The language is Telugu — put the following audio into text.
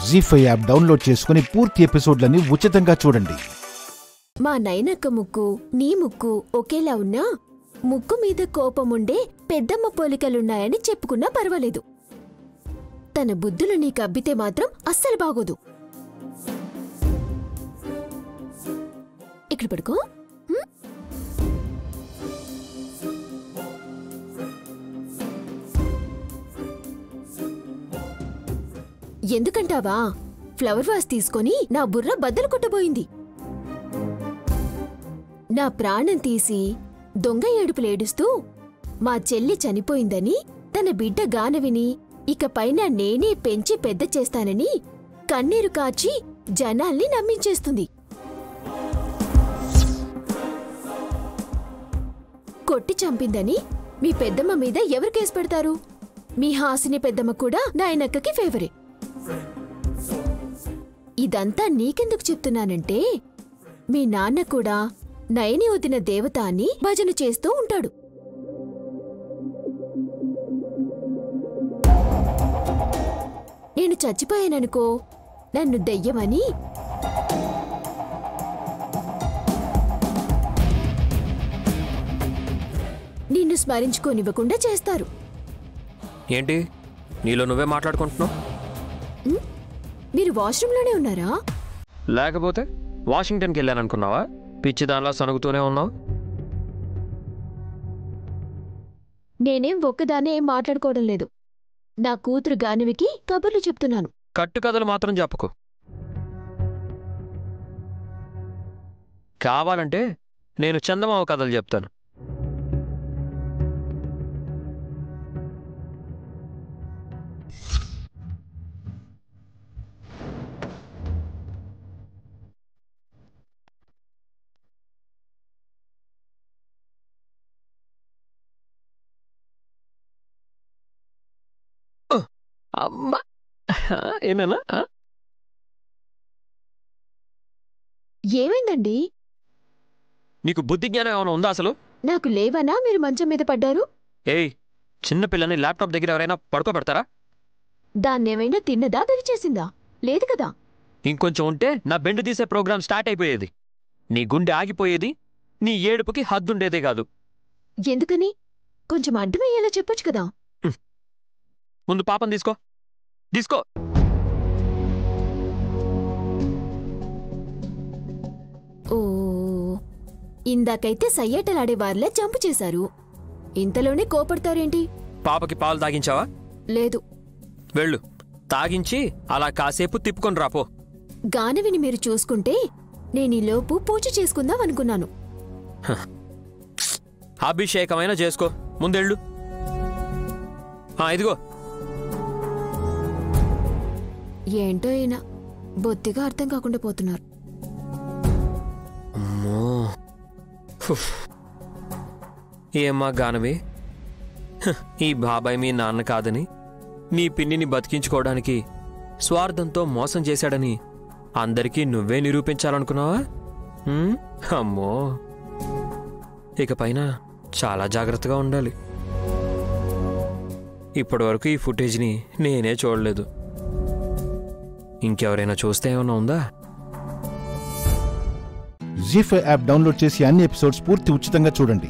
జీ5 యాప్ డౌన్లోడ్ చేసుకుని పూర్తి ఎపిసోడ్లని ఉచితంగా చూడండి. మా నైనక్క ముక్కు నీ ముక్కు ఒకేలా ఉన్నా ముక్కు మీద కోపముండే పెద్దమ్మ పోలికలున్నాయని చెప్పుకున్నా పర్వాలేదు. తన బుద్ధులు నీకు అబ్బితే మాత్రం అస్సలు బాగోదు. ఇక్కడ పడుకో. ఎందుకంటావా, ఫ్లవర్ వాస్ తీసుకొని నా బుర్ర బద్దలు కొట్టబోయింది. నా ప్రాణం తీసి దొంగ ఏడుపులేడుస్తూ మా చెల్లి చనిపోయిందని, తన బిడ్డ గానవిని ఇకపైన నేనే పెంచి పెద్ద చేస్తానని కన్నీరు కార్చి జనాల్ని నమ్మించేస్తుంది. కొట్టి చంపిందని మీ పెద్దమ్మ మీద ఎవరు కేసు పెడతారు? మీ హాసిని పెద్దమ్మ కూడా నాయనక్కకి ఫేవరే. ఇదంతా నీకెందుకు చెప్తున్నానంటే, మీ నాన్న కూడా నయని వదిన దేవత అని భజన చేస్తూ ఉంటాడు. నేను చచ్చిపోయాననుకో నన్ను దెయ్యమని, నిన్ను స్మరించుకోనివ్వకుండా చేస్తారు. ఏంటి నీలో నువ్వే మాట్లాడుకుంటున్నావు? మీరు వాష్రూమ్లోనే ఉన్నారా? లేకపోతే వాషింగ్టన్కి వెళ్ళాననుకున్నావా? పిచ్చి దానిలా సనుగుతూనే ఉన్నావు. నేనేం ఒక్కదానే ఏం మాట్లాడుకోవడం లేదు. నా కూతురు గానివికి కబుర్లు చెప్తున్నాను. కట్టు కథలు మాత్రం చెప్పకు. కావాలంటే నేను చందమామ కథలు చెప్తాను. అమ్మా ఏమేనా? ఏమైందండి? నీకు బుద్ధి జ్ఞానం ఏమైనా ఉందా అసలు? నాకు లేవనా మీరు మంచం మీద పడ్డారు? ఏయ్, చిన్నపిల్లని ల్యాప్టాప్ దగ్గర ఎవరైనా పడుకోబెడతారా? దాన్నేమైనా తిన్నదా దరిచేసిందా? లేదు కదా. ఇంకొంచెం ఉంటే నా బెండు తీసే ప్రోగ్రాం స్టార్ట్ అయిపోయేది. నీ గుండె ఆగిపోయేది. నీ ఏడుపుకి హద్దుండేదే కాదు. ఎందుకని? కొంచెం అడ్డమయ్యేలా చెప్పొచ్చు కదా. ముందు పాపం తీసుకో. ఓ, ఇందాకైతే సయ్యాటలాడేవారిలా జంపు చేశారు. ఇంతలోనే కోపడతారేంటి? పాపకి పాలు తాగించావా? లేదు. వెళ్ళు, తాగించి అలా కాసేపు తిప్పుకొని రాపో. గానవిని మీరు చూసుకుంటే నేనీలోపు పూజ చేసుకుందాం అనుకున్నాను. అభిషేకమైనా చేసుకో, ముందెళ్ళు. ఇదిగో. ఏంటో అయినా బొత్తిగా అర్థం కాకుండా పోతున్నారు. ఏమ్మా గానవి, ఈ బాబాయ్ మీ నాన్న కాదని, నీ పిన్నిని బతికించుకోవడానికి స్వార్థంతో మోసం చేశాడని అందరికీ నువ్వే నిరూపించాలనుకున్నావా? అమ్మో, ఇకపైన చాలా జాగ్రత్తగా ఉండాలి. ఇప్పటివరకు ఈ ఫుటేజ్ని నేనే చూడలేదు. ఇంకెవరైనా చూస్తే ఏమైనా ఉందా? జీ5 యాప్ డౌన్లోడ్ చేసి అన్ని ఎపిసోడ్స్ పూర్తి ఉచితంగా చూడండి.